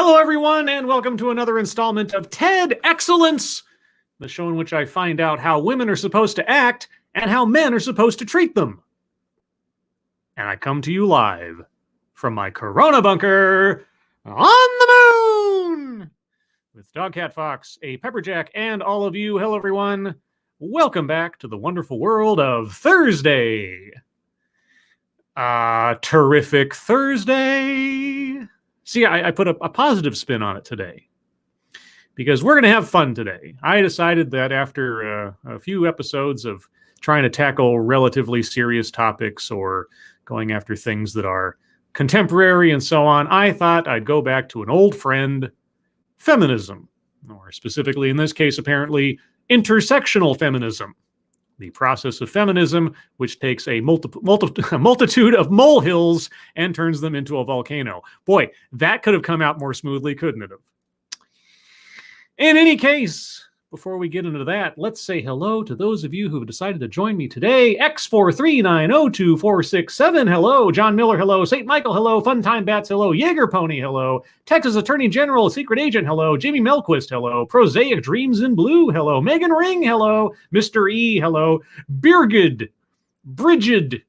Hello, everyone, and welcome to another installment of TED Excellence, the show in which I find out how women are supposed to act and how men are supposed to treat them. And I come to you live from my Corona bunker on the moon with Dog Cat Fox, a Pepperjack, and all of you. Hello, everyone. Welcome back to the wonderful world of Thursday. Terrific Thursday. See, I put a positive spin on it today because we're going to have fun today. I decided that after a few episodes of trying to tackle relatively serious topics or going after things that are contemporary and so on, I thought I'd go back to an old friend, feminism, or specifically in this case, apparently, intersectional feminism. The process of feminism, which takes a multitude of molehills and turns them into a volcano. Boy, that could have come out more smoothly, couldn't it have? In any case, before we get into that, let's say hello to those of you who have decided to join me today. X4390247, hello. John Miller, hello. St. Michael, hello. Funtime Bats, hello. Jaeger Pony, hello. Texas Attorney General, Secret Agent, hello. Jamie Melquist, hello. Prosaic Dreams in Blue, hello. Megan Ring, hello. Mr. E, hello. Birgid, Brigid,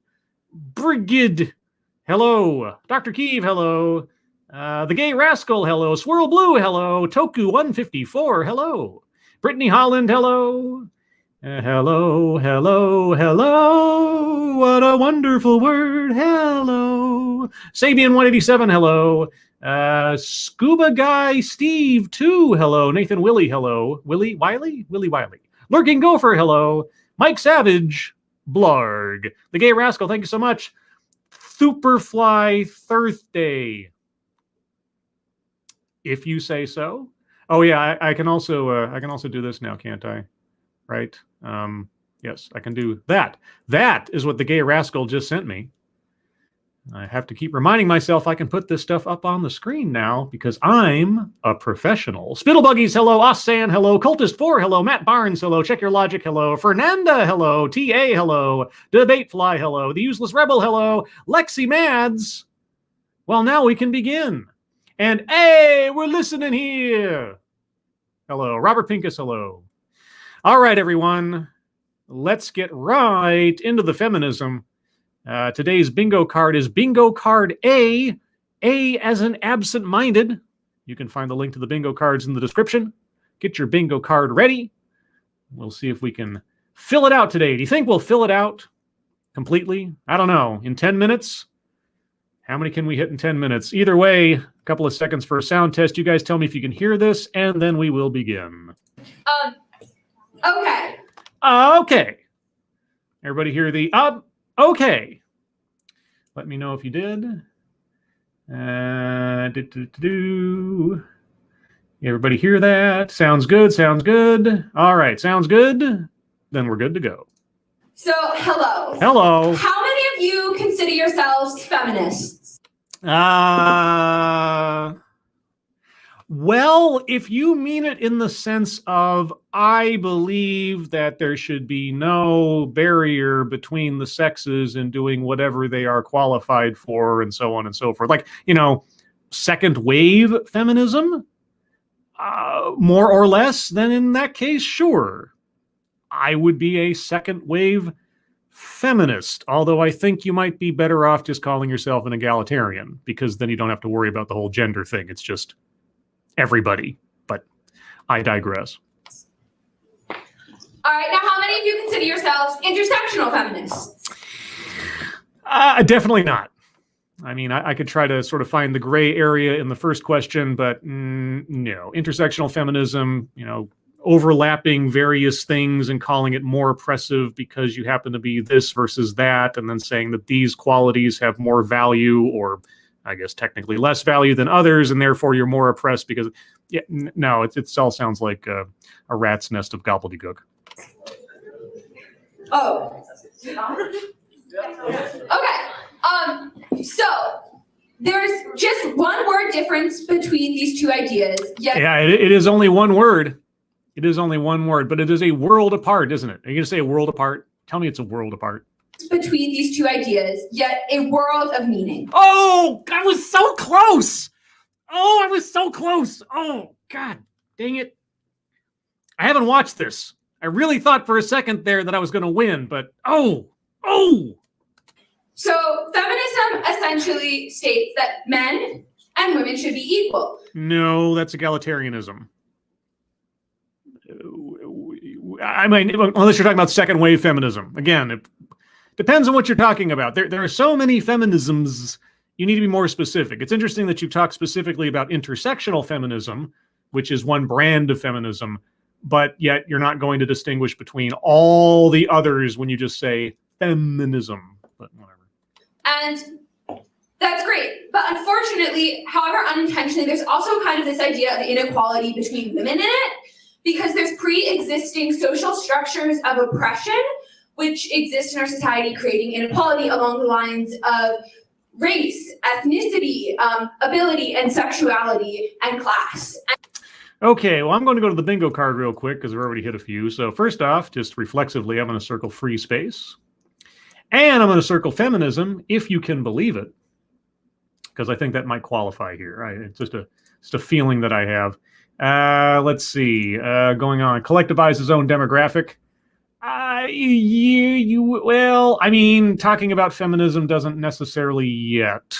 hello. Dr. Keeve, hello. The Gay Rascal, hello. Swirl Blue, hello. Toku154, hello. Brittany Holland, hello. Hello. What a wonderful word. Hello. Sabian187, hello. Scuba Guy Steve 2, hello. Nathan Willie, hello. Willie Wiley? Lurking Gopher, hello. Mike Savage, Blarg. The Gay Rascal, thank you so much. Superfly Thursday. If you say so. Oh yeah, I can also do this now, can't I? Right? Yes, I can do that. That is what the Gay Rascal just sent me. I have to keep reminding myself I can put this stuff up on the screen now because I'm a professional. Spittlebuggies, hello. Ossan, hello. Cultist4, hello. Matt Barnes, hello. Check Your Logic, hello. Fernanda, hello. TA, hello. Debatefly, hello. The Useless Rebel, hello. Lexi Mads. Well, now we can begin. And hey, we're listening here. Hello. Robert Pincus, hello. All right, everyone. Let's get right into the feminism. Today's bingo card is bingo card A. A as in absent-minded. You can find the link to the bingo cards in the description. Get your bingo card ready. We'll see if we can fill it out today. Do you think we'll fill it out completely? I don't know. In 10 minutes? How many can we hit in 10 minutes? Either way, a couple of seconds for a sound test. You guys tell me if you can hear this, and then we will begin. Okay. Okay. Everybody hear the okay. Let me know if you did. Everybody hear that? Sounds good, sounds good. All right, sounds good. Then we're good to go. So, hello. Hello. How many of you consider yourselves feminists? Well, if you mean it in the sense of I believe that there should be no barrier between the sexes in doing whatever they are qualified for and so on and so forth. Like, second wave feminism, more or less, then in that case, sure. I would be a second wave feminist, although I think you might be better off just calling yourself an egalitarian because then you don't have to worry about the whole gender thing. It's just everybody, but I digress. All right, now how many of you consider yourselves intersectional feminists? Definitely not. I mean, I could try to sort of find the gray area in the first question, but no. Intersectional feminism, overlapping various things and calling it more oppressive because you happen to be this versus that, and then saying that these qualities have more value or I guess technically less value than others, and therefore you're more oppressed because, no, it all sounds like a rat's nest of gobbledygook. Oh. Okay. So there's just one word difference between these two ideas. Yeah, it is only one word. It is only one word, but it is a world apart, isn't it? Are you going to say a world apart? Tell me it's a world apart. Between these two ideas, yet a world of meaning. Oh, I was so close. Oh, I was so close. Oh, God dang it. I haven't watched this. I really thought for a second there that I was going to win, but oh. So feminism essentially states that men and women should be equal. No, that's egalitarianism. I mean, unless you're talking about second wave feminism. Again, it depends on what you're talking about. There are so many feminisms, you need to be more specific. It's interesting that you talk specifically about intersectional feminism, which is one brand of feminism, but yet you're not going to distinguish between all the others when you just say feminism, but whatever. And that's great. But unfortunately, however unintentionally, there's also kind of this idea of inequality between women in it, because there's pre-existing social structures of oppression which exist in our society, creating inequality along the lines of race, ethnicity, ability, and sexuality, and class. Okay, well, I'm going to go to the bingo card real quick because we've already hit a few. So first off, just reflexively, I'm going to circle free space. And I'm going to circle feminism, if you can believe it, because I think that might qualify here. Right? It's just a feeling that I have. Let's see. Going on. Collectivize his own demographic. Well, I mean, talking about feminism doesn't necessarily yet.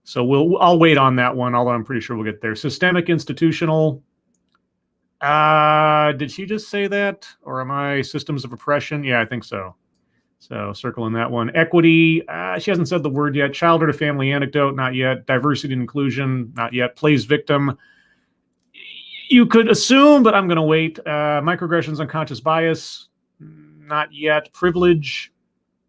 So I'll wait on that one, although I'm pretty sure we'll get there. Systemic institutional. Did she just say that? Or am I systems of oppression? Yeah, I think so. So circling that one. Equity. She hasn't said the word yet. Childhood or family anecdote. Not yet. Diversity and inclusion. Not yet. Plays victim. You could assume, but I'm going to wait. Microaggressions, unconscious bias. Not yet. Privilege.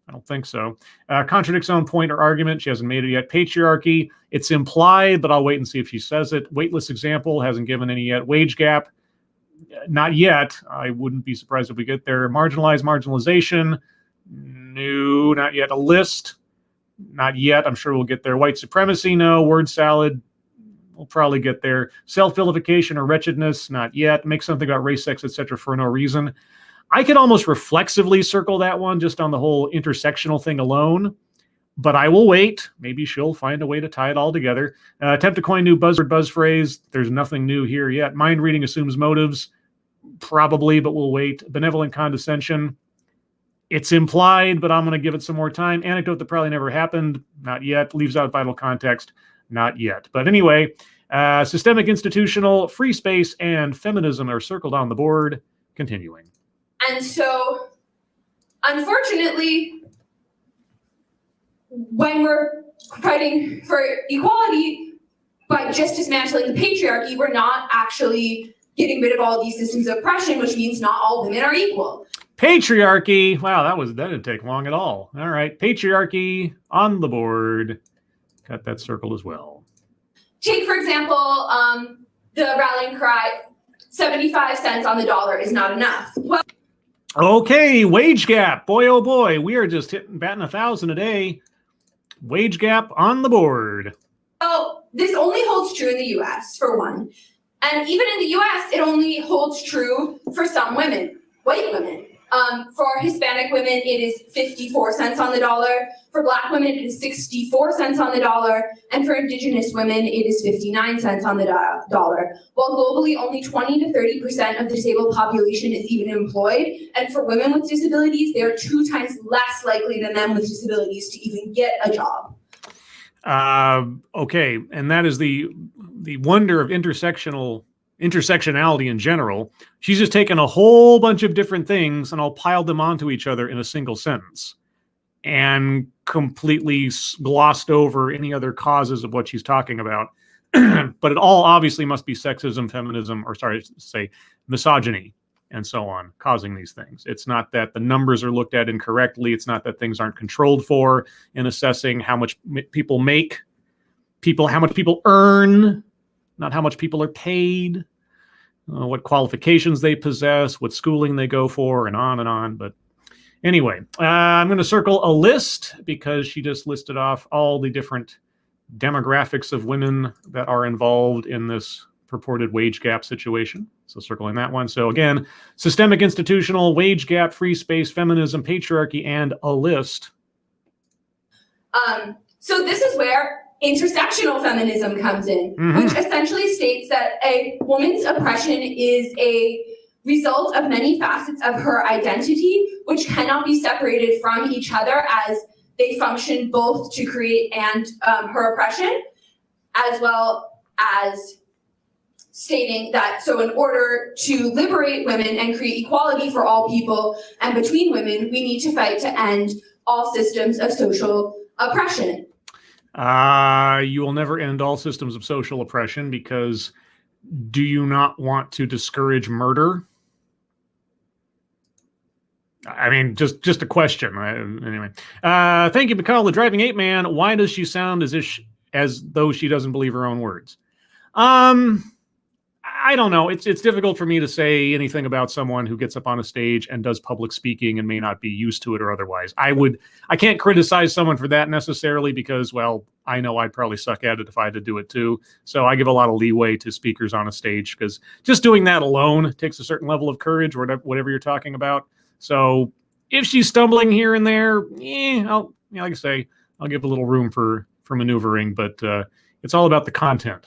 I don't think so. Contradicts own point or argument. She hasn't made it yet. Patriarchy. It's implied, but I'll wait and see if she says it. Weightless example. Hasn't given any yet. Wage gap. Not yet. I wouldn't be surprised if we get there. Marginalized marginalization. No, not yet. A list. Not yet. I'm sure we'll get there. White supremacy. No. Word salad. We'll probably get there. Self-vilification or wretchedness. Not yet. Make something about race, sex, etc. for no reason. I could almost reflexively circle that one just on the whole intersectional thing alone, but I will wait. Maybe she'll find a way to tie it all together. Attempt to coin new buzzword, buzz phrase. There's nothing new here yet. Mind reading assumes motives. Probably, but we'll wait. Benevolent condescension. It's implied, but I'm going to give it some more time. Anecdote that probably never happened. Not yet. Leaves out vital context. Not yet. But anyway, systemic, institutional, free space, and feminism are circled on the board. Continuing. And so, unfortunately, when we're fighting for equality by just dismantling the patriarchy, we're not actually getting rid of all these systems of oppression, which means not all women are equal. Patriarchy. Wow, that didn't take long at all. All right, patriarchy on the board. Got that circled as well. Take, for example, the rallying cry, 75 cents on the dollar is not enough. Well, okay, wage gap. Boy, oh boy, we are just batting 1,000 a day. Wage gap on the board. So this only holds true in the US, for one. And even in the US, it only holds true for some women, white women. For Hispanic women, it is 54 cents on the dollar. For Black women, it is 64 cents on the dollar. And for Indigenous women, it is 59 cents on the dollar. While globally, only 20 to 30% of the disabled population is even employed. And for women with disabilities, they are 2 times less likely than men with disabilities to even get a job. Okay, and that is the wonder of intersectionality in general. She's just taken a whole bunch of different things and all piled them onto each other in a single sentence and completely glossed over any other causes of what she's talking about. But it all obviously must be sexism, feminism, or sorry to say misogyny and so on, causing these things. It's not that the numbers are looked at incorrectly. It's not that things aren't controlled for in assessing how much people make, how much people earn, not how much people are paid, what qualifications they possess, what schooling they go for, and on. But anyway, I'm going to circle a list because she just listed off all the different demographics of women that are involved in this purported wage gap situation. So circling that one. So again, systemic, institutional, wage gap, free space, feminism, patriarchy, and a list. So this is where intersectional feminism comes in, Mhm. which essentially states that a woman's oppression is a result of many facets of her identity, which cannot be separated from each other as they function both to create and her oppression, as well as stating that, so in order to liberate women and create equality for all people and between women, we need to fight to end all systems of social oppression. You will never end all systems of social oppression, because do you not want to discourage murder? I mean, just a question. Anyway, thank you, Mikhail, the driving ape man. Why does she sound as though she doesn't believe her own words? I don't know. It's difficult for me to say anything about someone who gets up on a stage and does public speaking and may not be used to it or otherwise. I can't criticize someone for that necessarily, because, well, I know I'd probably suck at it if I had to do it too. So I give a lot of leeway to speakers on a stage, because just doing that alone takes a certain level of courage, or whatever you're talking about. So if she's stumbling here and there, like I say, I'll give a little room for maneuvering, but it's all about the content.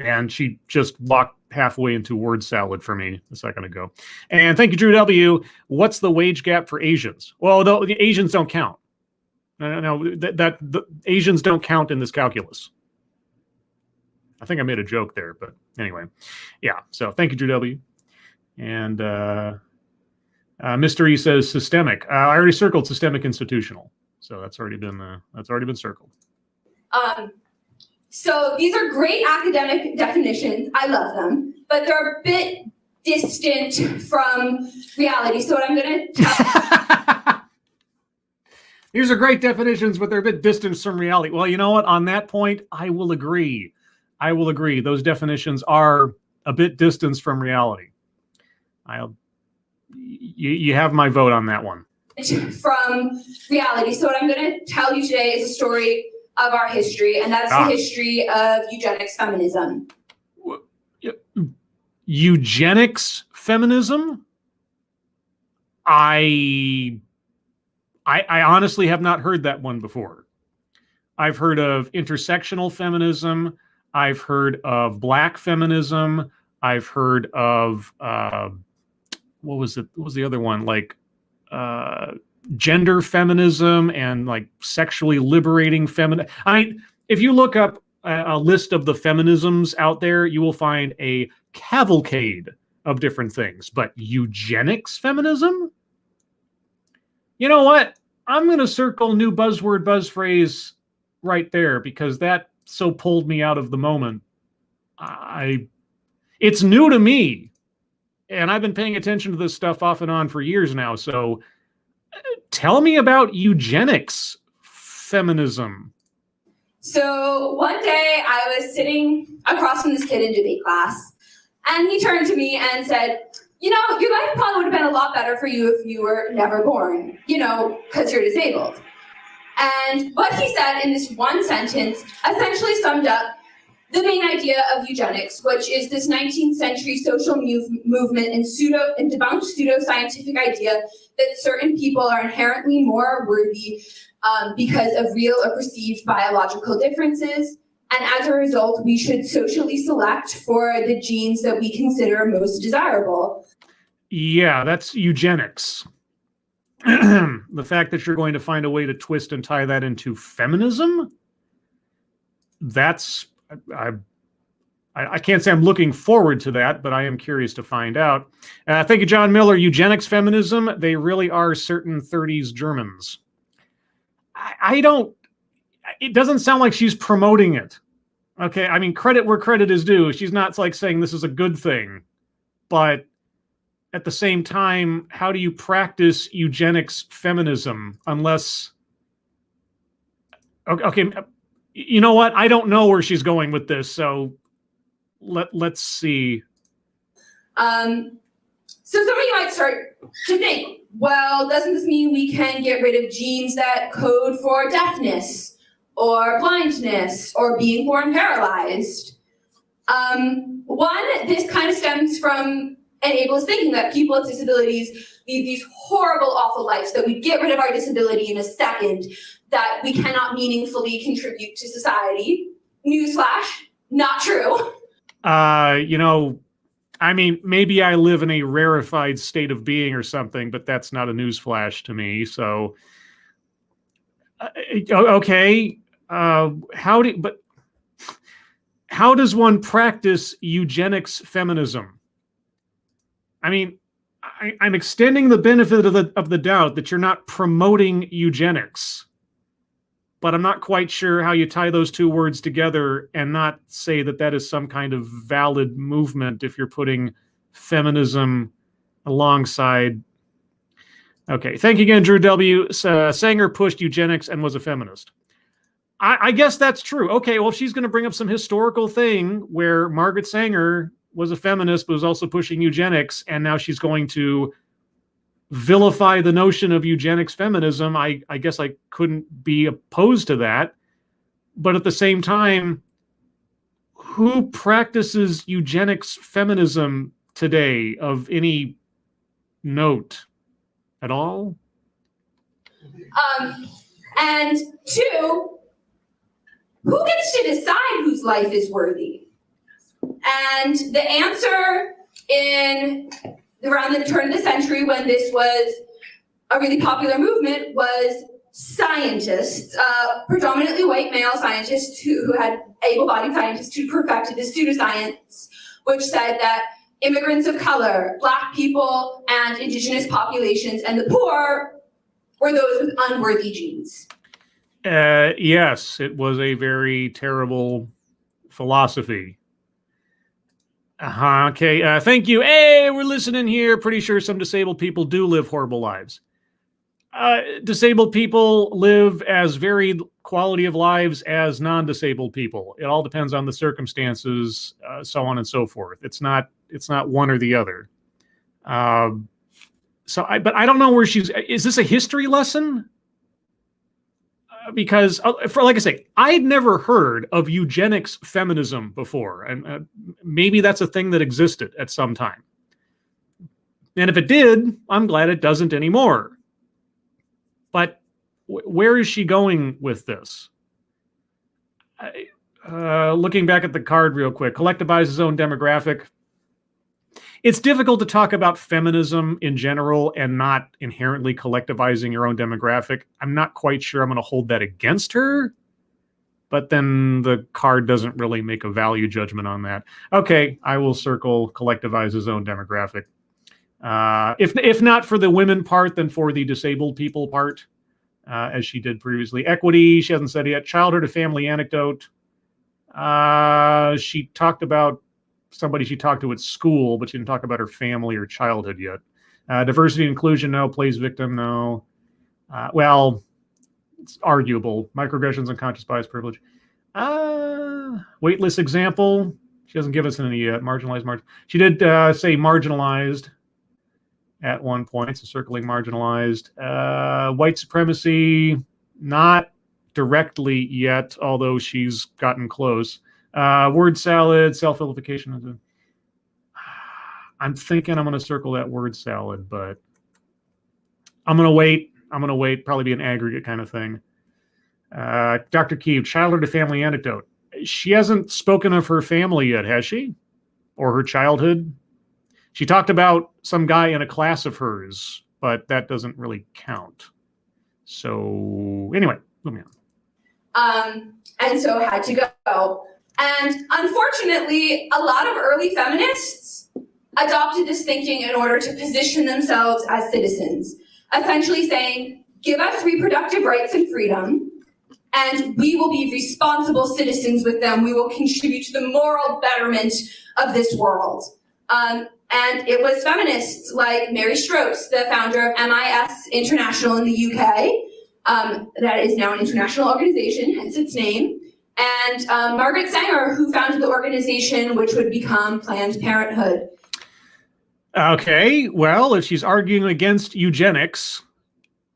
And she just walked halfway into word salad for me a second ago. And thank you, Drew W. What's the wage gap for Asians? Well, the Asians don't count. No, the Asians don't count in this calculus. I think I made a joke there, but anyway, yeah. So thank you, Drew W. And Mystery says systemic. I already circled systemic institutional, so that's already been circled. So these are great academic definitions. I love them, but they're a bit distant from reality. So what I'm going to tell These are great definitions, but they're a bit distant from reality. Well, you know what? On that point, I will agree. Those definitions are a bit distant from reality. You have my vote on that one. From reality. So what I'm going to tell you today is a story of our history, and that's the history of eugenics feminism. Eugenics feminism? I honestly have not heard that one before. I've heard of intersectional feminism. I've heard of black feminism. I've heard of what was it? What was the other one? Like gender feminism and like sexually liberating feminism. If you look up a list of the feminisms out there, you will find a cavalcade of different things. But eugenics feminism? You know what? I'm going to circle new buzzword, buzz phrase right there, because that so pulled me out of the moment. It's new to me, and I've been paying attention to this stuff off and on for years now. So tell me about eugenics feminism. So one day I was sitting across from this kid in debate class, and he turned to me and said, you know, your life probably would have been a lot better for you if you were never born, because you're disabled. And what he said in this one sentence essentially summed up the main idea of eugenics, which is this 19th century social movement and debunked pseudo-scientific idea that certain people are inherently more worthy because of real or perceived biological differences. And as a result, we should socially select for the genes that we consider most desirable. Yeah, that's eugenics. The fact that you're going to find a way to twist and tie that into feminism, that's... I can't say I'm looking forward to that, but I am curious to find out. Thank you, John Miller. Eugenics feminism, they really are certain 30s Germans. It doesn't sound like she's promoting it. Okay, I mean, credit where credit is due. She's not like saying this is a good thing. But at the same time, how do you practice eugenics feminism unless... Okay, you know what? I don't know where she's going with this, so let's see. So some of you might start to think, well, doesn't this mean we can get rid of genes that code for deafness or blindness or being born paralyzed? One, this kind of stems from and ableist thinking that people with disabilities lead these horrible, awful lives, that we get rid of our disability in a second, that we cannot meaningfully contribute to society. Newsflash, not true. I mean, maybe I live in a rarefied state of being or something, but that's not a newsflash to me. So, okay, how does one practice eugenics feminism? I mean, I'm extending the benefit of the doubt that you're not promoting eugenics, but I'm not quite sure how you tie those two words together and not say that that is some kind of valid movement if you're putting feminism alongside. Okay, thank you again, Drew W. Sanger pushed eugenics and was a feminist. I guess that's true. Okay, well, if she's going to bring up some historical thing where Margaret Sanger was a feminist but was also pushing eugenics, and now she's going to vilify the notion of eugenics feminism, I guess I couldn't be opposed to that. But at the same time, who practices eugenics feminism today of any note at all? And two, who gets to decide whose life is worthy? And the answer in around the turn of the century, when this was a really popular movement, was scientists, predominantly white male scientists who had able-bodied scientists who perfected this pseudoscience, which said that immigrants of color, Black people, and indigenous populations, and the poor were those with unworthy genes. Yes, it was a very terrible philosophy. Okay, thank you. Hey, we're listening here. Pretty sure some disabled people do live horrible lives. Disabled people live as varied quality of lives as non-disabled people. It all depends on the circumstances, so on and so forth. It's not one or the other. But I don't know where is this a history lesson? Because, like I say, I'd never heard of eugenics feminism before, and maybe that's a thing that existed at some time. And if it did, I'm glad it doesn't anymore. But where is she going with this? Looking back at the card real quick, collectivize his own demographic. It's difficult to talk about feminism in general and not inherently collectivizing your own demographic. I'm not quite sure I'm going to hold that against her, but then the card doesn't really make a value judgment on that. Okay, I will circle collectivize his own demographic. If not for the women part, then for the disabled people part, as she did previously. Equity, she hasn't said yet. Childhood or family anecdote. She talked about somebody she talked to at school, but she didn't talk about her family or childhood yet. Diversity and inclusion, no. Plays victim, no. Well, it's arguable. Microaggressions, unconscious bias, privilege. Weightless example. She hasn't given us any yet. Marginalized. She did say marginalized at one point, so circling marginalized. White supremacy, not directly yet, although she's gotten close. Word salad, self-vilification. I'm thinking I'm going to circle that word salad, but I'm going to wait. Probably be an aggregate kind of thing. Dr. Keeve, childhood to family anecdote. She hasn't spoken of her family yet, has she? Or her childhood? She talked about some guy in a class of hers, but that doesn't really count. So anyway, moving on. And so had to go. And unfortunately, a lot of early feminists adopted this thinking in order to position themselves as citizens, essentially saying, give us reproductive rights and freedom, and we will be responsible citizens with them. We will contribute to the moral betterment of this world. And it was feminists like Mary Strokes, the founder of MIS International in the UK, that is now an international organization, hence its name, and Margaret Sanger, who founded the organization which would become Planned Parenthood. Okay, well, if she's arguing against eugenics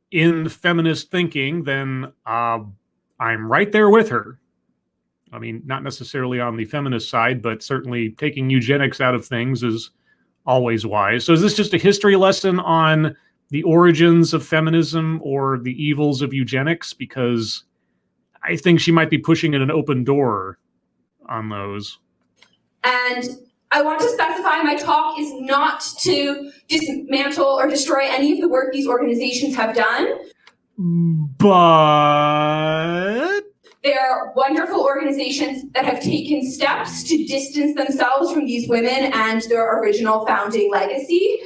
in feminist thinking, then I'm right there with her. I mean, not necessarily on the feminist side, but certainly taking eugenics out of things is always wise. So is this just a history lesson on the origins of feminism or the evils of eugenics? Because I think she might be pushing at an open door on those. And I want to specify my talk is not to dismantle or destroy any of the work these organizations have done. But they're wonderful organizations that have taken steps to distance themselves from these women and their original founding legacy.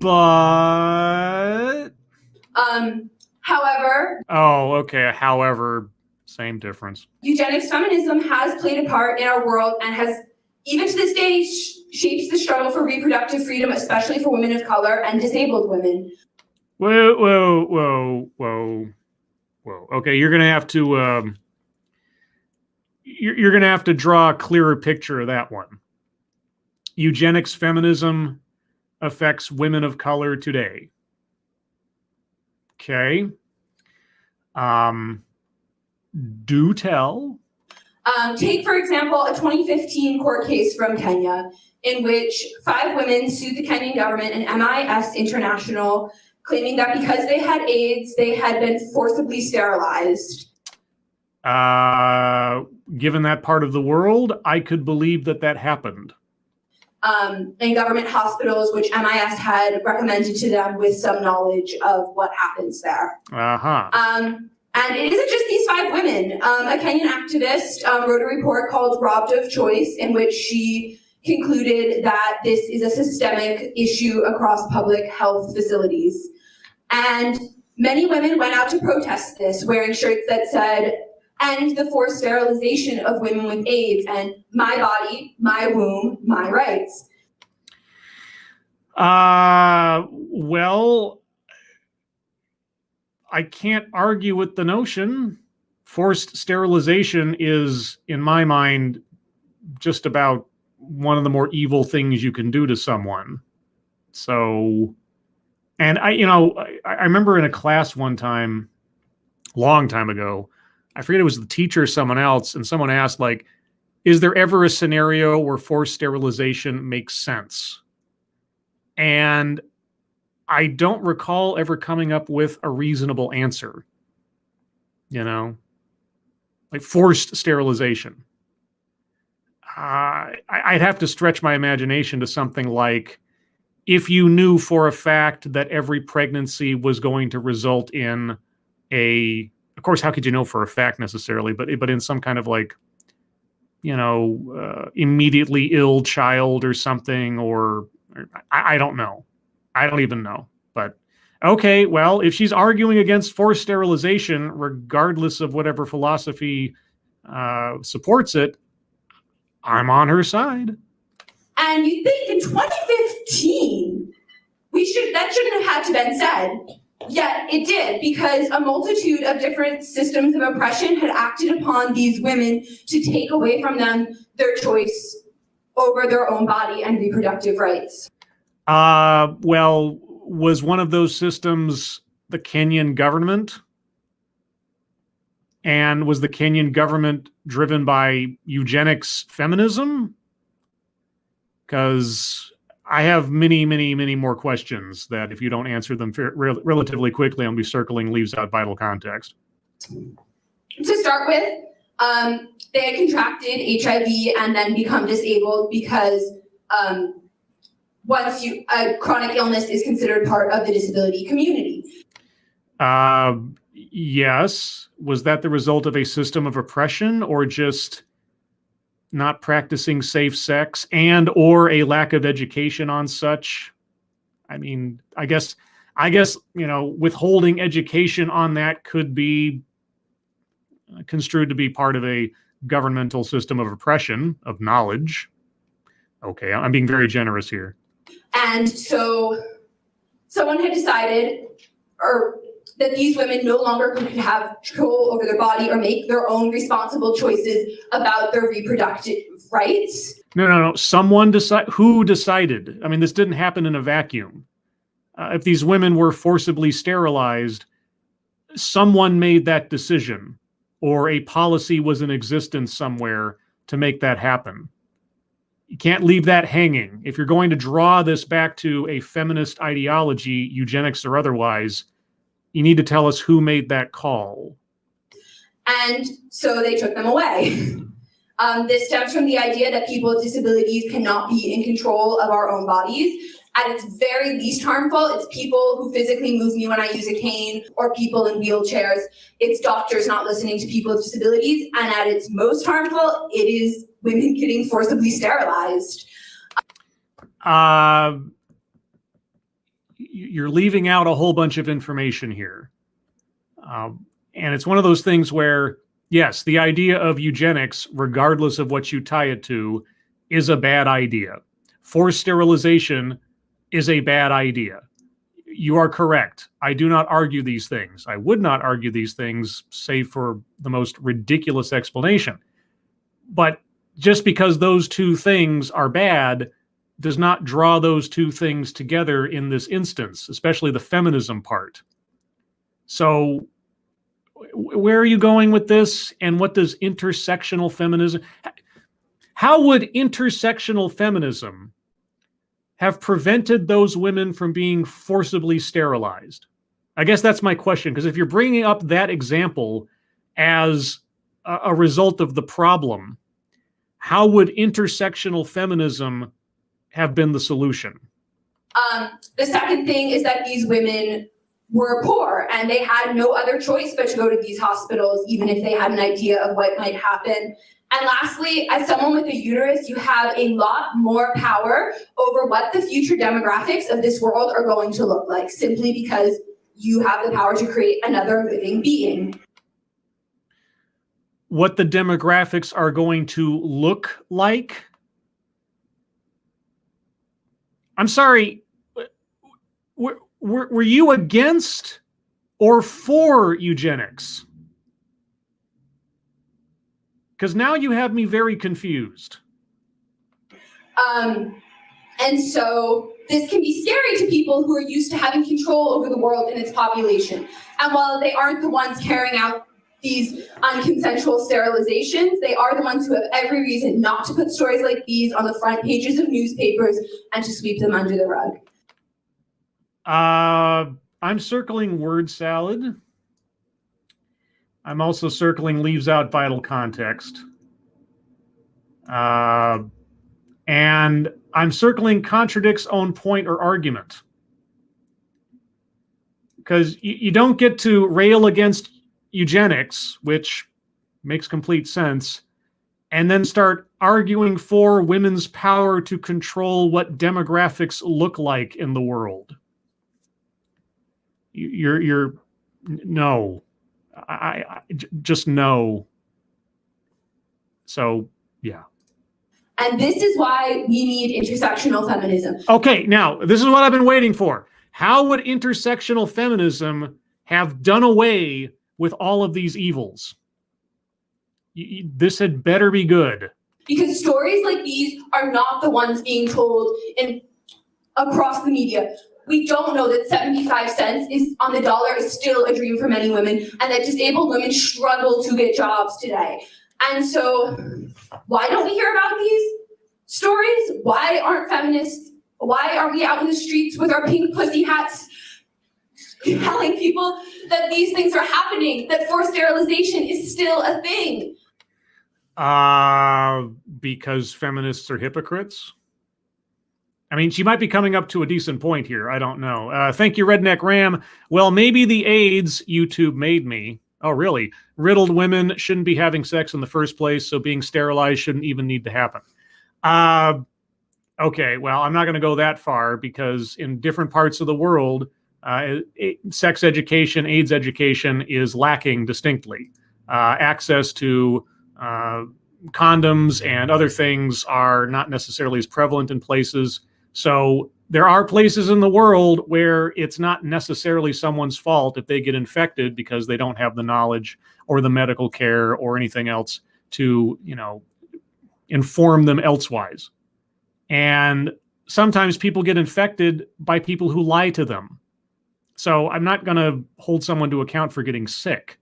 But however, oh, okay. However, same difference. Eugenics feminism has played a part in our world and has, even to this day, shapes the struggle for reproductive freedom, especially for women of color and disabled women. Whoa, whoa, whoa, whoa, whoa. Okay, you're gonna have to you're gonna have to draw a clearer picture of that one. Eugenics feminism affects women of color today. Okay. Do tell. Take, for example, a 2015 court case from Kenya in which 5 women sued the Kenyan government and MIS International, claiming that because they had AIDS, they had been forcibly sterilized. Given that part of the world, I could believe that that happened. In government hospitals, which MIS had recommended to them with some knowledge of what happens there. And it isn't just these 5 women. A Kenyan activist wrote a report called Robbed of Choice, in which she concluded that this is a systemic issue across public health facilities. And many women went out to protest this, wearing shirts that said, "End the forced sterilization of women with AIDS," and "My body, my womb, my rights." Well, I can't argue with the notion. Forced sterilization is, in my mind, just about one of the more evil things you can do to someone. So, and I remember in a class one time, long time ago, I forget it was the teacher or someone else, and someone asked, like, is there ever a scenario where forced sterilization makes sense? And I don't recall ever coming up with a reasonable answer. Like forced sterilization. I'd have to stretch my imagination to something like, if you knew for a fact that every pregnancy was going to result in of course, how could you know for a fact necessarily, but in some kind of like, immediately ill child or something, or I don't know. I don't even know. But okay, well, if she's arguing against forced sterilization, regardless of whatever philosophy supports it, I'm on her side. And you think in 2015, that shouldn't have had to been said. Yet it did, because a multitude of different systems of oppression had acted upon these women to take away from them their choice over their own body and reproductive rights. Well, was one of those systems the Kenyan government? And was the Kenyan government driven by eugenics feminism? Because I have many, many, many more questions that, if you don't answer them relatively quickly, I'll be circling leaves out vital context. To start with, they had contracted HIV and then become disabled because once a chronic illness is considered part of the disability community. Yes. Was that the result of a system of oppression, or just not practicing safe sex and or a lack of education on such? I mean, I guess, withholding education on that could be construed to be part of a governmental system of oppression, of knowledge. Okay, I'm being very generous here. And so someone had decided that these women no longer could have control over their body or make their own responsible choices about their reproductive rights. No. Someone who decided? I mean, this didn't happen in a vacuum. If these women were forcibly sterilized, someone made that decision, or a policy was in existence somewhere to make that happen. You can't leave that hanging. If you're going to draw this back to a feminist ideology, eugenics or otherwise, you need to tell us who made that call. And so they took them away. This stems from the idea that people with disabilities cannot be in control of our own bodies. At its very least harmful, it's people who physically move me when I use a cane or people in wheelchairs. It's doctors not listening to people with disabilities. And at its most harmful, it is women getting forcibly sterilized. You're leaving out a whole bunch of information here. And it's one of those things where, yes, the idea of eugenics, regardless of what you tie it to, is a bad idea. Forced sterilization is a bad idea. You are correct. I do not argue these things. I would not argue these things, save for the most ridiculous explanation. But just because those two things are bad does not draw those two things together in this instance, especially the feminism part. So where are you going with this? And what does intersectional feminism... How would intersectional feminism have prevented those women from being forcibly sterilized? I guess that's my question, because if you're bringing up that example as a result of the problem, how would intersectional feminism have been the solution? The second thing is that these women were poor and they had no other choice but to go to these hospitals, even if they had an idea of what might happen. And lastly, as someone with a uterus, you have a lot more power over what the future demographics of this world are going to look like, simply because you have the power to create another living being. What the demographics are going to look like? I'm sorry, were you against or for eugenics? Because now you have me very confused. And so this can be scary to people who are used to having control over the world and its population. And while they aren't the ones carrying out these unconsensual sterilizations, they are the ones who have every reason not to put stories like these on the front pages of newspapers and to sweep them under the rug. I'm circling word salad. I'm also circling leaves out vital context. And I'm circling contradicts own point or argument. Because you don't get to rail against eugenics, which makes complete sense, and then start arguing for women's power to control what demographics look like in the world. No. I just no. So, yeah. And this is why we need intersectional feminism. Okay, now, this is what I've been waiting for. How would intersectional feminism have done away with all of these evils? This had better be good. Because stories like these are not the ones being told across the media. We don't know that 75 cents on the dollar is still a dream for many women, and that disabled women struggle to get jobs today. And so, why don't we hear about these stories? Why aren't we out in the streets with our pink pussy hats telling people that these things are happening, that forced sterilization is still a thing? Because feminists are hypocrites? I mean, she might be coming up to a decent point here. I don't know. Thank you, Redneck Ram. Well, maybe the AIDS YouTube made me. Oh, really? Riddled women shouldn't be having sex in the first place, so being sterilized shouldn't even need to happen. Okay, well, I'm not going to go that far, because in different parts of the world, sex education, AIDS education is lacking distinctly. Access to condoms and other things are not necessarily as prevalent in places. So there are places in the world where it's not necessarily someone's fault if they get infected because they don't have the knowledge or the medical care or anything else to, inform them elsewise. And sometimes people get infected by people who lie to them. So I'm not going to hold someone to account for getting sick.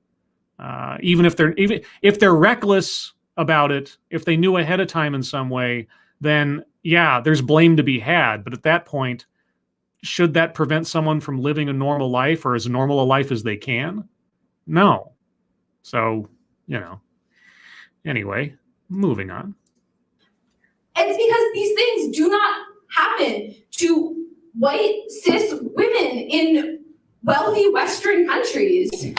Even if they're reckless about it, if they knew ahead of time in some way, then yeah, there's blame to be had. But at that point, should that prevent someone from living a normal life or as normal a life as they can? No. So, anyway, moving on. It's because these things do not happen to white cis women in wealthy Western countries.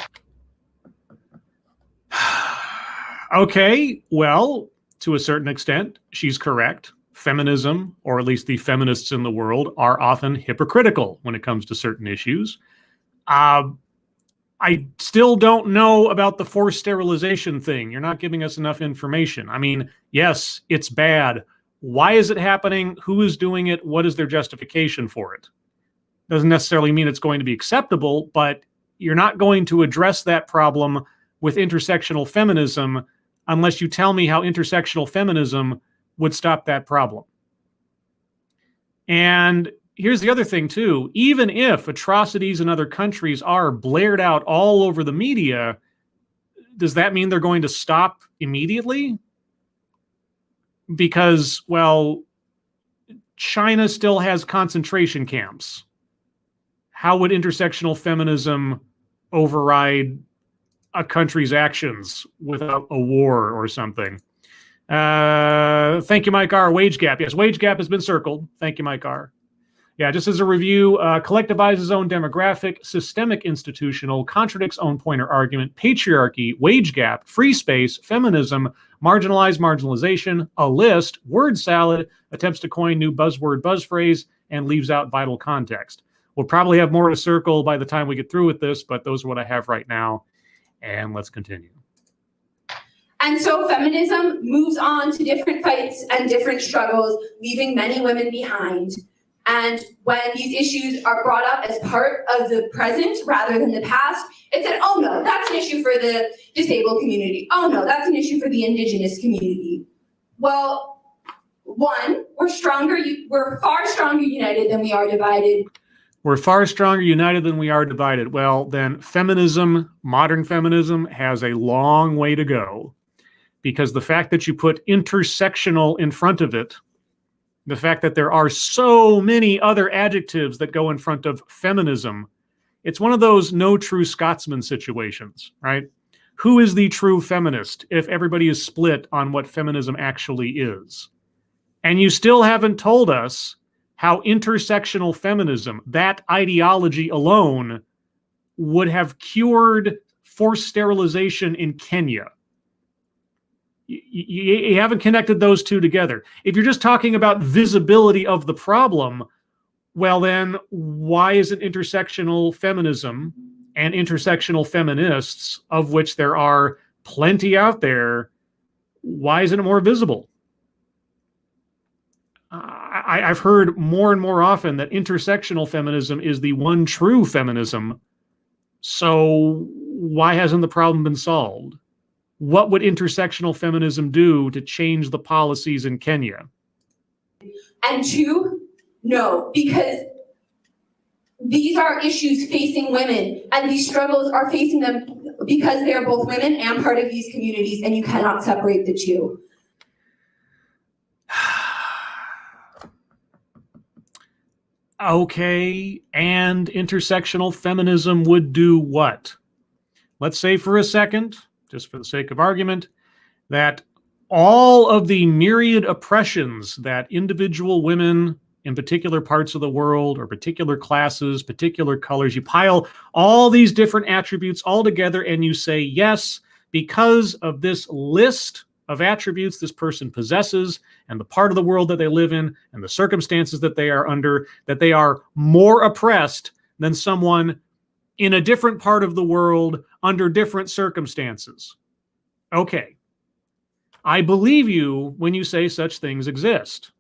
Okay, well, to a certain extent, she's correct. Feminism, or at least the feminists in the world, are often hypocritical when it comes to certain issues. I still don't know about the forced sterilization thing. You're not giving us enough information. I mean, yes, it's bad. Why is it happening? Who is doing it? What is their justification for it? Doesn't necessarily mean it's going to be acceptable, but you're not going to address that problem with intersectional feminism unless you tell me how intersectional feminism would stop that problem. And here's the other thing, too. Even if atrocities in other countries are blared out all over the media, does that mean they're going to stop immediately? Because, well, China still has concentration camps. How would intersectional feminism override a country's actions without a war or something? Thank you, Mike R. Wage gap. Yes, wage gap has been circled. Thank you, Mike R. Yeah, just as a review, collectivizes own demographic, systemic institutional, contradicts own pointer argument, patriarchy, wage gap, free space, feminism, marginalized marginalization, a list, word salad, attempts to coin new buzzword buzz phrase, and leaves out vital context. We'll probably have more to circle by the time we get through with this, but those are what I have right now. And let's continue. And so feminism moves on to different fights and different struggles, leaving many women behind. And when these issues are brought up as part of the present rather than the past, it's said, oh no, that's an issue for the disabled community. Oh no, that's an issue for the Indigenous community. Well, one, we're far stronger united than we are divided. We're far stronger united than we are divided. Well, then feminism, modern feminism, has a long way to go, because the fact that you put intersectional in front of it, the fact that there are so many other adjectives that go in front of feminism, it's one of those no true Scotsman situations, right? Who is the true feminist if everybody is split on what feminism actually is? And you still haven't told us how intersectional feminism, that ideology alone, would have cured forced sterilization in Kenya. You haven't connected those two together. If you're just talking about visibility of the problem, well then, why isn't intersectional feminism and intersectional feminists, of which there are plenty out there, why isn't it more visible? I've heard more and more often that intersectional feminism is the one true feminism. So why hasn't the problem been solved? What would intersectional feminism do to change the policies in Kenya? And two, no, because these are issues facing women, and these struggles are facing them because they are both women and part of these communities, and you cannot separate the two. Okay, and intersectional feminism would do what? Let's say for a second, just for the sake of argument, that all of the myriad oppressions that individual women in particular parts of the world or particular classes, particular colors, you pile all these different attributes all together and you say, yes, because of this list of attributes this person possesses and the part of the world that they live in and the circumstances that they are under, that they are more oppressed than someone in a different part of the world under different circumstances. Okay. I believe you when you say such things exist.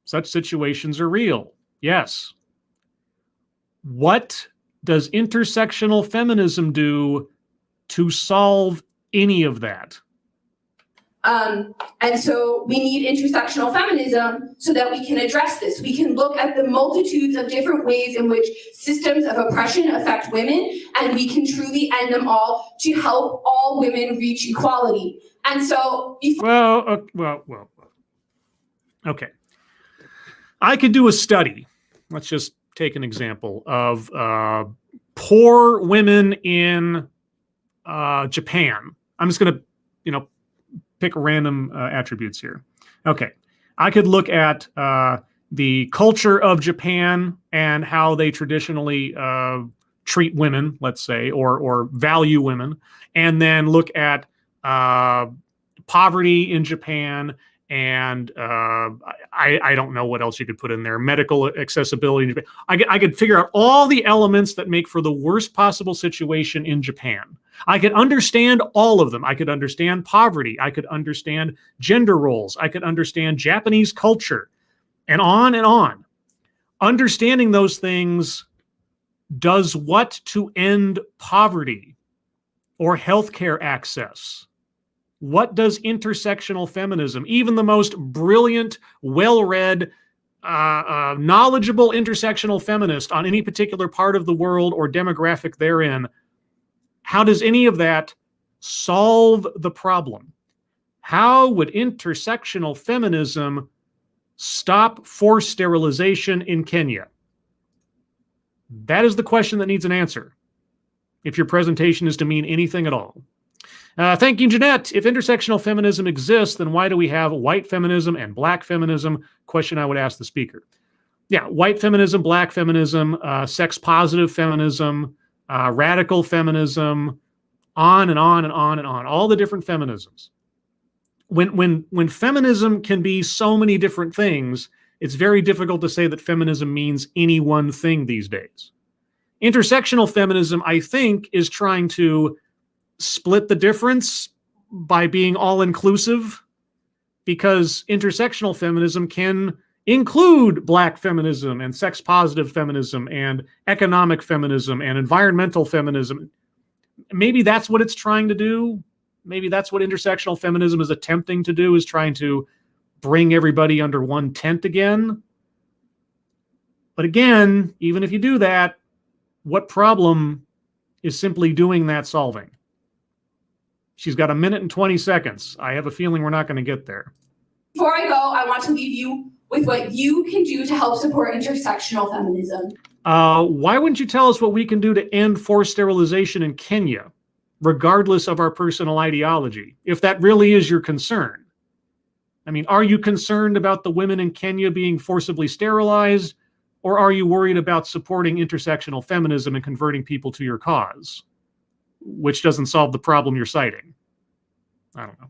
Such situations are real. Yes. What does intersectional feminism do to solve any of that? And so we need intersectional feminism so that we can address this. We can look at the multitudes of different ways in which systems of oppression affect women, and we can truly end them all to help all women reach equality. And so, Well. Okay. I could do a study. Let's just take an example of poor women in Japan. I'm just going to, pick random attributes here. Okay. I could look at the culture of Japan and how they traditionally treat women, let's say, or value women, and then look at poverty in Japan, and I don't know what else you could put in there. Medical accessibility. I could figure out all the elements that make for the worst possible situation in Japan. I could understand all of them. I could understand poverty. I could understand gender roles. I could understand Japanese culture, and on and on. Understanding those things does what to end poverty or healthcare access? What does intersectional feminism, even the most brilliant, well-read, knowledgeable intersectional feminist on any particular part of the world or demographic therein, how does any of that solve the problem? How would intersectional feminism stop forced sterilization in Kenya? That is the question that needs an answer, if your presentation is to mean anything at all. Thank you, Jeanette. If intersectional feminism exists, then why do we have white feminism and black feminism? Question I would ask the speaker. Yeah, white feminism, black feminism, sex-positive feminism, radical feminism, on and on and on and on, all the different feminisms. When feminism can be so many different things, it's very difficult to say that feminism means any one thing these days. Intersectional feminism, I think, is trying to split the difference by being all-inclusive, because intersectional feminism can include black feminism and sex-positive feminism and economic feminism and environmental feminism. Maybe that's what it's trying to do. Maybe that's what intersectional feminism is attempting to do, is trying to bring everybody under one tent again. But again, even if you do that, what problem is simply doing that solving? She's got 1 minute and 20 seconds. I have a feeling we're not going to get there. Before I go, I want to leave you with what you can do to help support intersectional feminism. Why wouldn't you tell us what we can do to end forced sterilization in Kenya, regardless of our personal ideology, if that really is your concern? I mean, are you concerned about the women in Kenya being forcibly sterilized, or are you worried about supporting intersectional feminism and converting people to your cause, which doesn't solve the problem you're citing? I don't know.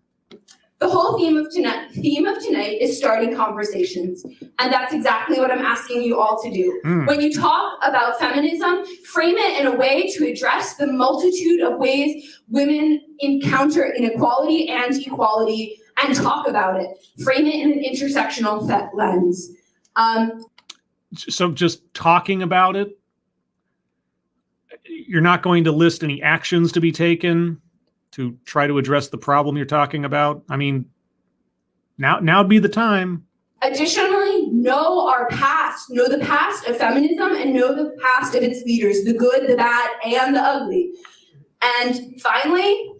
The whole theme of tonight is starting conversations, and that's exactly what I'm asking you all to do. When you talk about feminism, frame it in a way to address the multitude of ways women encounter inequality and equality, and talk about it. Frame it in an intersectional lens. So just talking about it? You're not going to list any actions to be taken to try to address the problem you're talking about? I mean, now'd be the time. Additionally, know our past. Know the past of feminism and know the past of its leaders, the good, the bad, and the ugly. And finally,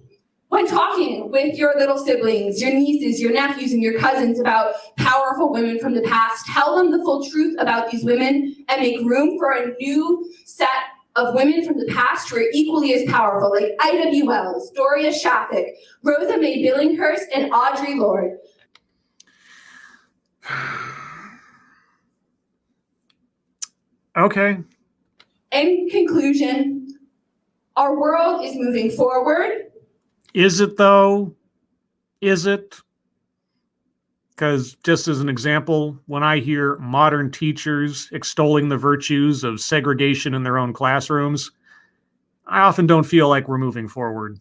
when talking with your little siblings, your nieces, your nephews, and your cousins about powerful women from the past, tell them the full truth about these women and make room for a new set of women from the past who are equally as powerful, like Ida B. Wells, Doria Shafik, Rosa May Billinghurst, and Audre Lorde. Okay. In conclusion, our world is moving forward. Is it though? Is it? Because just as an example, when I hear modern teachers extolling the virtues of segregation in their own classrooms, I often don't feel like we're moving forward.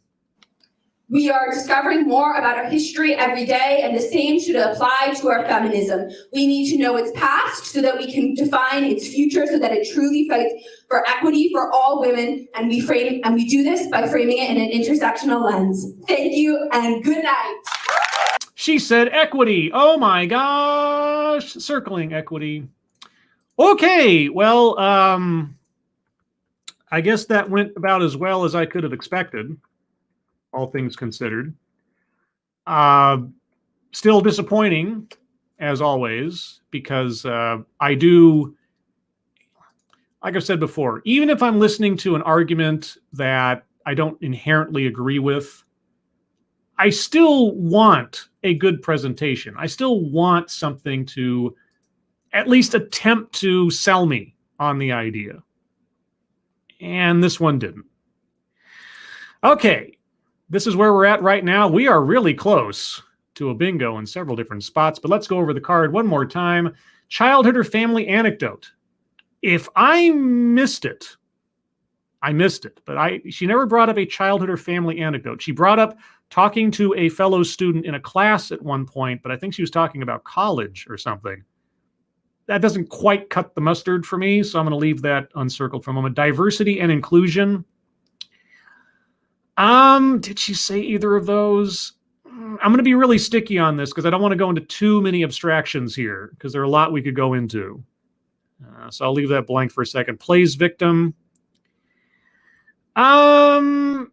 We are discovering more about our history every day, and the same should apply to our feminism. We need to know its past so that we can define its future, so that it truly fights for equity for all women, and we do this by framing it in an intersectional lens. Thank you and good night. She said equity. Oh my gosh. Circling equity. Okay, well, I guess that went about as well as I could have expected, all things considered. Still disappointing, as always, because I do, like I've said before, even if I'm listening to an argument that I don't inherently agree with, I still want a good presentation. I still want something to at least attempt to sell me on the idea. And this one didn't. Okay, this is where we're at right now. We are really close to a bingo in several different spots, but let's go over the card one more time. Childhood or family anecdote. If I missed it, I missed it, but she never brought up a childhood or family anecdote. She brought up talking to a fellow student in a class at one point, but I think she was talking about college or something. That doesn't quite cut the mustard for me, so I'm going to leave that uncircled for a moment. Diversity and inclusion. Did she say either of those? I'm going to be really sticky on this because I don't want to go into too many abstractions here because there are a lot we could go into. So I'll leave that blank for a second. Plays victim. I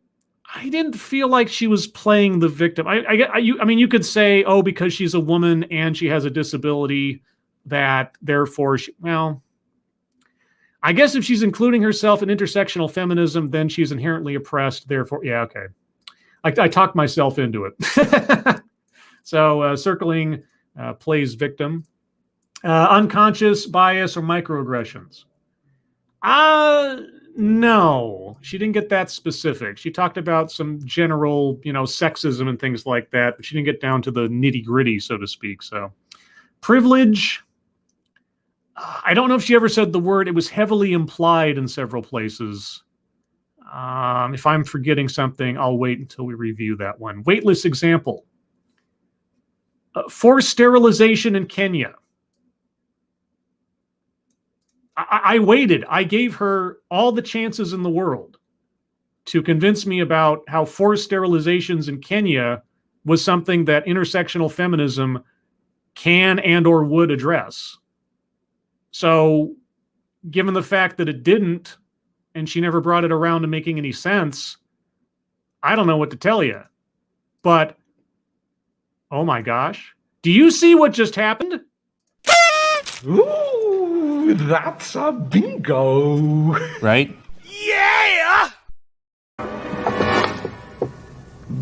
didn't feel like she was playing the victim. I mean, you could say, oh, because she's a woman and she has a disability, that therefore, well, I guess if she's including herself in intersectional feminism, then she's inherently oppressed. Therefore, yeah, okay. I talked myself into it. So circling plays victim. Unconscious bias or microaggressions. No, she didn't get that specific. She talked about some general, sexism and things like that, but she didn't get down to the nitty gritty, so to speak. So privilege. I don't know if she ever said the word. It was heavily implied in several places. If I'm forgetting something, I'll wait until we review that one. Weightless example. Forced sterilization in Kenya. I waited. I gave her all the chances in the world to convince me about how forced sterilizations in Kenya was something that intersectional feminism can and or would address. So given the fact that it didn't, and she never brought it around to making any sense, I don't know what to tell you. But, oh my gosh. Do you see what just happened? Ooh, that's a bingo. Right? Yeah!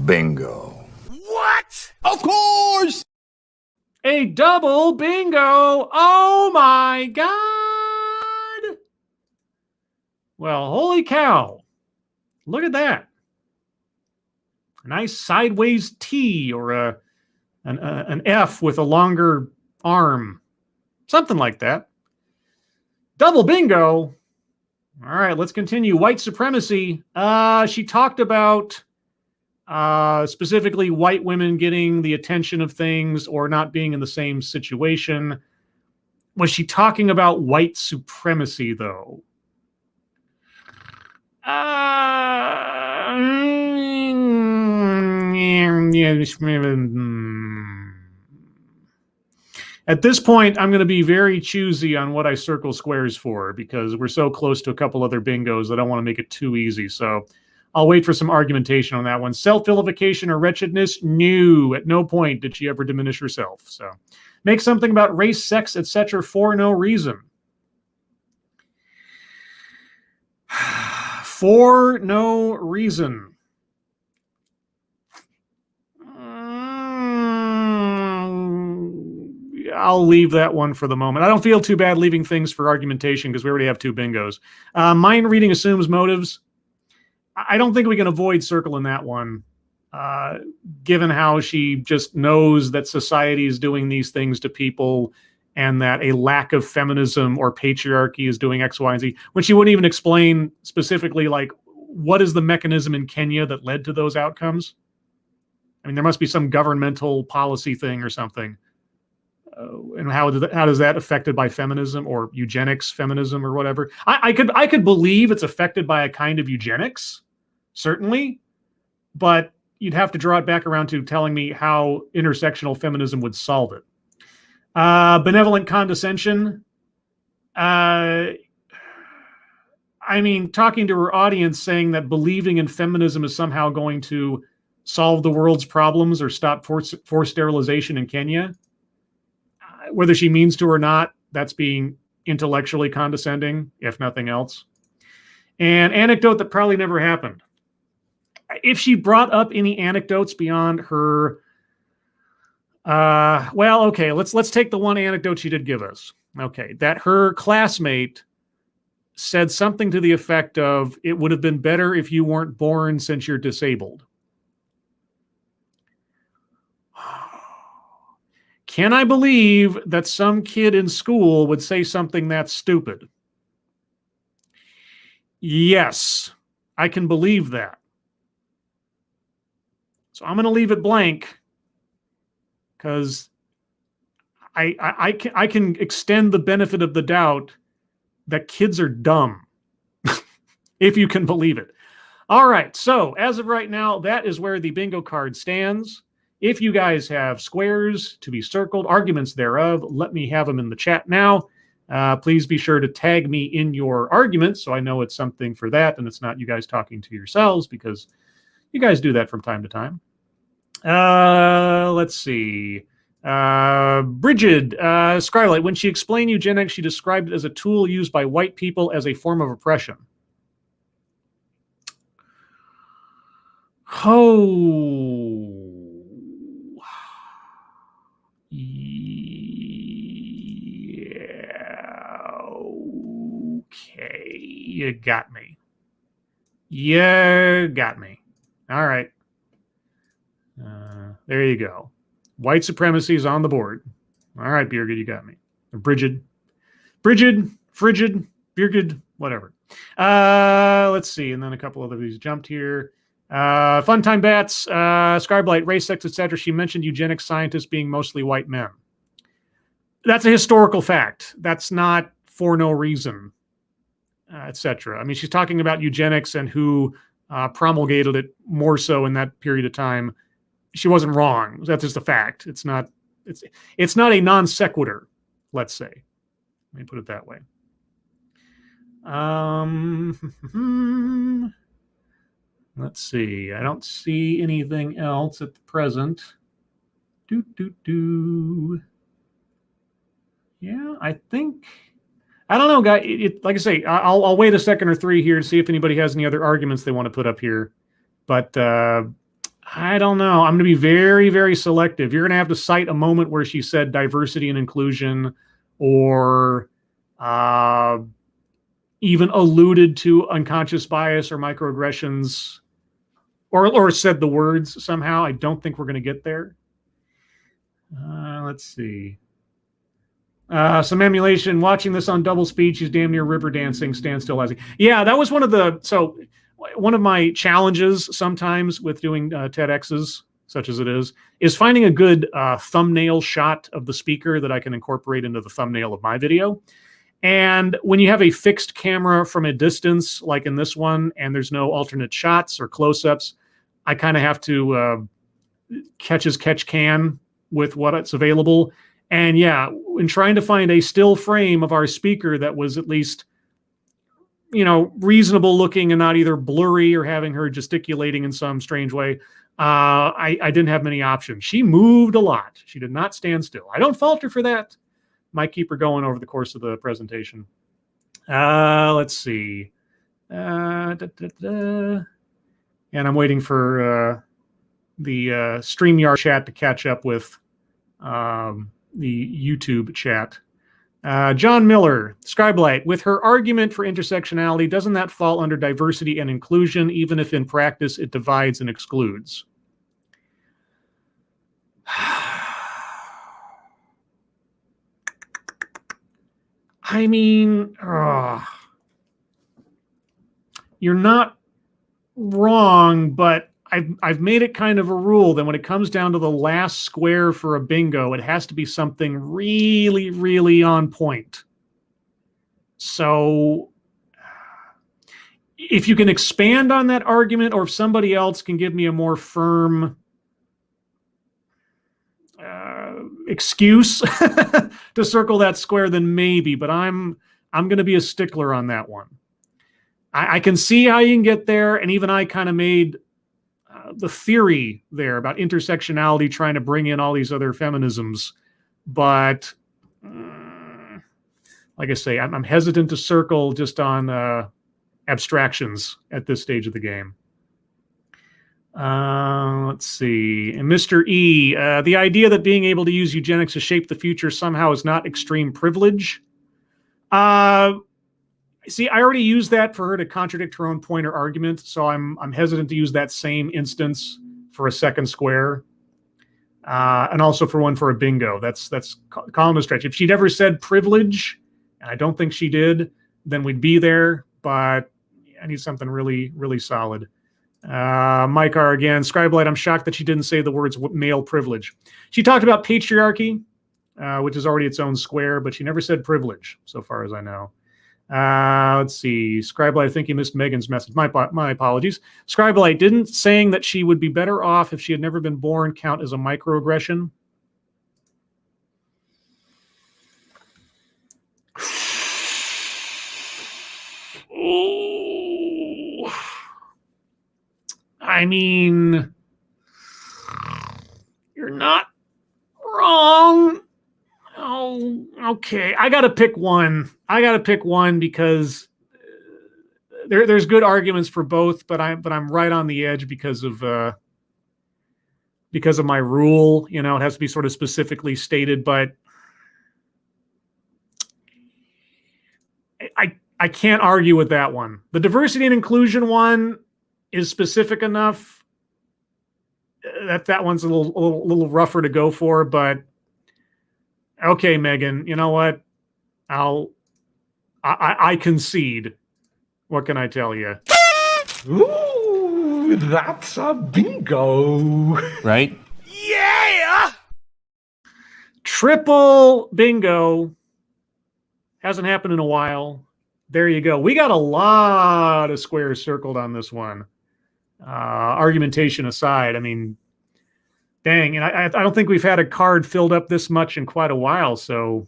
Bingo. What? Of course! A double bingo! Oh my God! Well, holy cow. Look at that. A nice sideways T or an F with a longer arm. Something like that. Double bingo. All right, let's continue. White supremacy. She talked about specifically white women getting the attention of things or not being in the same situation. Was she talking about white supremacy, though? At this point, I'm going to be very choosy on what I circle squares for because we're so close to a couple other bingos that I don't want to make it too easy. So I'll wait for some argumentation on that one. Self-vilification or wretchedness? No, at no point did she ever diminish herself. So make something about race, sex, etc. for no reason. For no reason. I'll leave that one for the moment. I don't feel too bad leaving things for argumentation because we already have two bingos. Mind reading assumes motives. I don't think we can avoid circling that one, given how she just knows that society is doing these things to people and that a lack of feminism or patriarchy is doing X, Y, and Z, when she wouldn't even explain specifically, like, what is the mechanism in Kenya that led to those outcomes? I mean, there must be some governmental policy thing or something. And how is that affected by feminism or eugenics feminism or whatever? I could believe it's affected by a kind of eugenics, certainly, but you'd have to draw it back around to telling me how intersectional feminism would solve it. Benevolent condescension. I mean, talking to her audience, saying that believing in feminism is somehow going to solve the world's problems or stop forced sterilization in Kenya. whether she means to or not, that's being intellectually condescending, if nothing else. An anecdote that probably never happened. If she brought up any anecdotes beyond her, well, okay, let's take the one anecdote she did give us. Okay, that her classmate said something to the effect of, "It would have been better if you weren't born since you're disabled." Can I believe that some kid in school would say something that stupid? Yes, I can believe that. So I'm going to leave it blank because I can extend the benefit of the doubt that kids are dumb, if you can believe it. All right, so as of right now, that is where the bingo card stands. If you guys have squares to be circled, arguments thereof, let me have them in the chat now. Please be sure to tag me in your arguments so I know it's something for that and it's not you guys talking to yourselves, because you guys do that from time to time. Let's see. Bridget, Scarlett, when she explained eugenics, she described it as a tool used by white people as a form of oppression. Oh. Yeah. Okay. You got me. You got me. All right. There you go. White supremacy is on the board. All right, Birgit, you got me. Frigid, Birgit, whatever. Let's see. And then a couple other of these jumped here. Fun time bats, Scarblight, race, sex, etc. She mentioned eugenics scientists being mostly white men. That's a historical fact. That's not for no reason, etc. I mean, she's talking about eugenics and who promulgated it more so in that period of time. She wasn't wrong. That's just a fact. It's not a non sequitur, let's say. Let me put it that way. Let's see. I don't see anything else at the present. Yeah, I think. I don't know, guys. Like I say, I'll wait a second or three here to see if anybody has any other arguments they want to put up here. But I don't know. I'm going to be very, very selective. You're going to have to cite a moment where she said diversity and inclusion, or even alluded to unconscious bias or microaggressions, or said the words somehow. I don't think we're going to get there. Let's see. Some emulation. Watching this on double speed, she's damn near river dancing, standstill. Yeah, that was one of my challenges sometimes with doing TEDx's, such as it is finding a good thumbnail shot of the speaker that I can incorporate into the thumbnail of my video. And when you have a fixed camera from a distance, like in this one, and there's no alternate shots or close-ups, I kind of have to catch as catch can with what's available. And yeah, in trying to find a still frame of our speaker that was at least, reasonable looking and not either blurry or having her gesticulating in some strange way, I didn't have many options. She moved a lot. She did not stand still. I don't fault her for that. Might keep her going over the course of the presentation. Let's see. And I'm waiting for the StreamYard chat to catch up with the YouTube chat. John Miller, Scriblight, with her argument for intersectionality, doesn't that fall under diversity and inclusion, even if in practice it divides and excludes? I mean, you're not wrong, but I've made it kind of a rule that when it comes down to the last square for a bingo, it has to be something really, really on point. So if you can expand on that argument, or if somebody else can give me a more firm excuse to circle that square, then maybe, but I'm going to be a stickler on that one. I can see how you can get there, and even I kind of made the theory there about intersectionality trying to bring in all these other feminisms, but like I say, I'm hesitant to circle just on abstractions at this stage of the game. Let's see. And Mr. E, the idea that being able to use eugenics to shape the future somehow is not extreme privilege. See, I already used that for her to contradict her own point or argument, so I'm hesitant to use that same instance for a second square. And also for one for a bingo. That's calling a stretch. If she'd ever said privilege, and I don't think she did, then we'd be there, but I need something really, really solid. Mike R. again, Scribelight, I'm shocked that she didn't say the words male privilege. She talked about patriarchy, which is already its own square, but she never said privilege, so far as I know. Let's see. Scribelight, I think you missed Megan's message. My apologies. Scribelight, didn't saying that she would be better off if she had never been born count as a microaggression? Oh, I mean, you're not wrong. Oh, okay. I got to pick one. Because there's good arguments for both, but I'm right on the edge because of my rule. You know, it has to be sort of specifically stated, but I can't argue with that one. The diversity and inclusion one is specific enough that one's a little rougher to go for, but okay, Megan, you know what? I concede. What can I tell you? Ooh, that's a bingo. Right? Yeah! Triple bingo. Hasn't happened in a while. There you go. We got a lot of squares circled on this one. Argumentation aside, I mean, dang, and I don't think we've had a card filled up this much in quite a while. So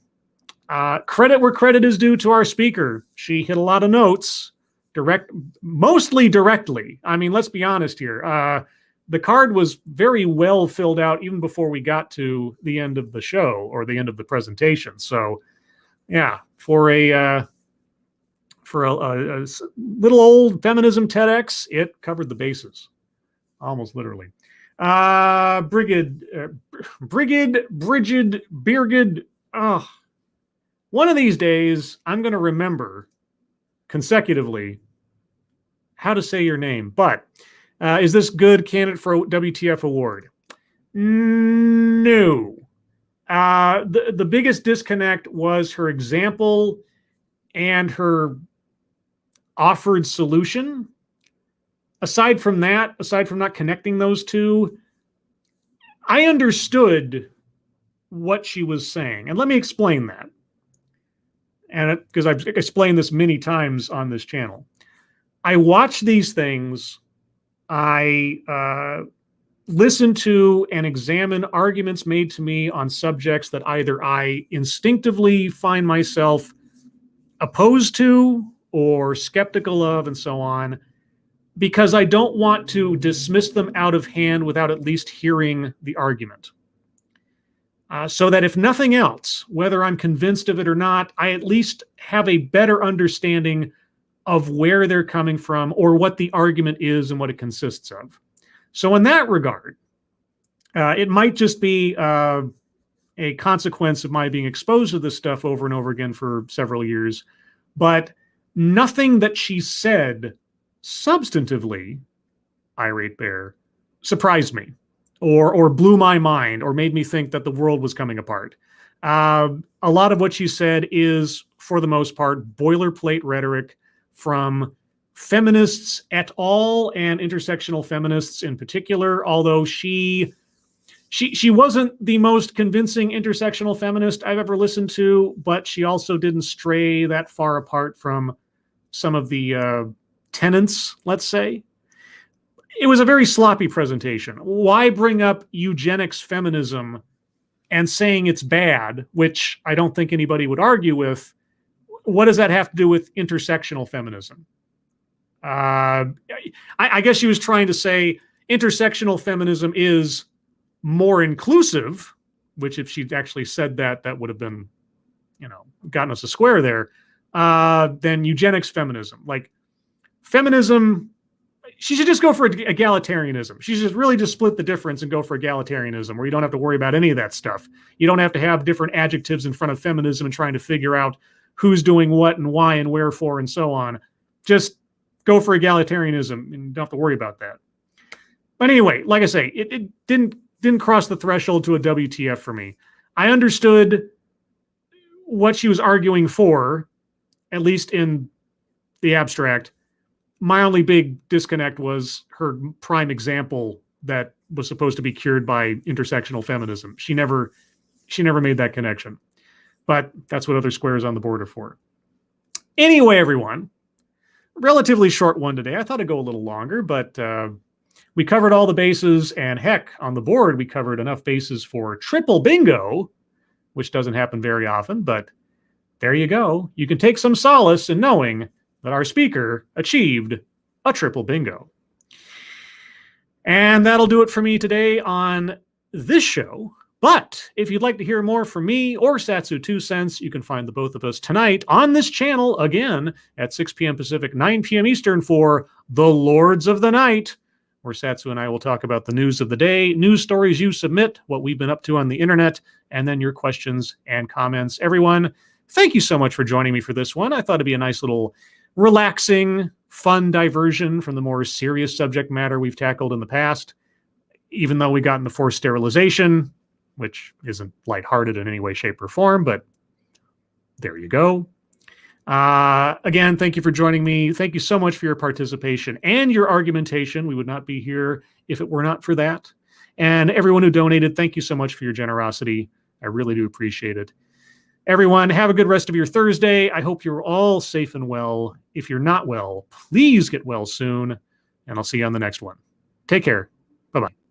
credit where credit is due to our speaker. She hit a lot of notes, mostly directly. I mean, let's be honest here. The card was very well filled out even before we got to the end of the show or the end of the presentation. So yeah, for a little old feminism TEDx, it covered the bases, almost literally. Brigid, Birgid. Oh, one of these days, I'm going to remember consecutively how to say your name. But is this good candidate for a WTF award? No. The biggest disconnect was her example and her offered solution. Aside from that, aside from not connecting those two, I understood what she was saying. And let me explain that. And because I've explained this many times on this channel. I watch these things. I listen to and examine arguments made to me on subjects that either I instinctively find myself opposed to or skeptical of and so on, because I don't want to dismiss them out of hand without at least hearing the argument. So that if nothing else, whether I'm convinced of it or not, I at least have a better understanding of where they're coming from or what the argument is and what it consists of. So in that regard, it might just be a consequence of my being exposed to this stuff over and over again for several years, but nothing that she said substantively, Irate Bear, surprised me or blew my mind or made me think that the world was coming apart. A lot of what she said is, for the most part, boilerplate rhetoric from feminists et al. And intersectional feminists in particular, although she wasn't the most convincing intersectional feminist I've ever listened to, but she also didn't stray that far apart from some of the tenets, let's say. It was a very sloppy presentation. Why bring up eugenics feminism and saying it's bad, which I don't think anybody would argue with? What does that have to do with intersectional feminism? I guess she was trying to say intersectional feminism is more inclusive, which if she'd actually said that, that would have been gotten us a square there, than eugenics feminism. Like feminism, she should just go for egalitarianism. She should really just split the difference and go for egalitarianism, where you don't have to worry about any of that stuff. You don't have to have different adjectives in front of feminism and trying to figure out who's doing what and why and wherefore and so on. Just go for egalitarianism and you don't have to worry about that. But anyway, like I say, it didn't cross the threshold to a WTF for me. I understood what she was arguing for, at least in the abstract. My only big disconnect was her prime example that was supposed to be cured by intersectional feminism. She never made that connection. But that's what other squares on the board are for. Anyway, everyone, relatively short one today. I thought it'd go a little longer, but we covered all the bases, and heck, on the board, we covered enough bases for triple bingo, which doesn't happen very often, but there you go. You can take some solace in knowing that our speaker achieved a triple bingo. And that'll do it for me today on this show. But if you'd like to hear more from me or Satsu 2 Cents, you can find the both of us tonight on this channel again at 6 p.m. Pacific, 9 p.m. Eastern for The Lords of the Night, where Satsu and I will talk about the news of the day, news stories you submit, what we've been up to on the internet, and then your questions and comments. Everyone, thank you so much for joining me for this one. I thought it'd be a nice little relaxing, fun diversion from the more serious subject matter we've tackled in the past, even though we got into forced sterilization, which isn't lighthearted in any way, shape, or form, but there you go. Again, thank you for joining me. Thank you so much for your participation and your argumentation. We would not be here if it were not for that. And everyone who donated, thank you so much for your generosity. I really do appreciate it. Everyone, have a good rest of your Thursday. I hope you're all safe and well. If you're not well, please get well soon, and I'll see you on the next one. Take care. Bye-bye.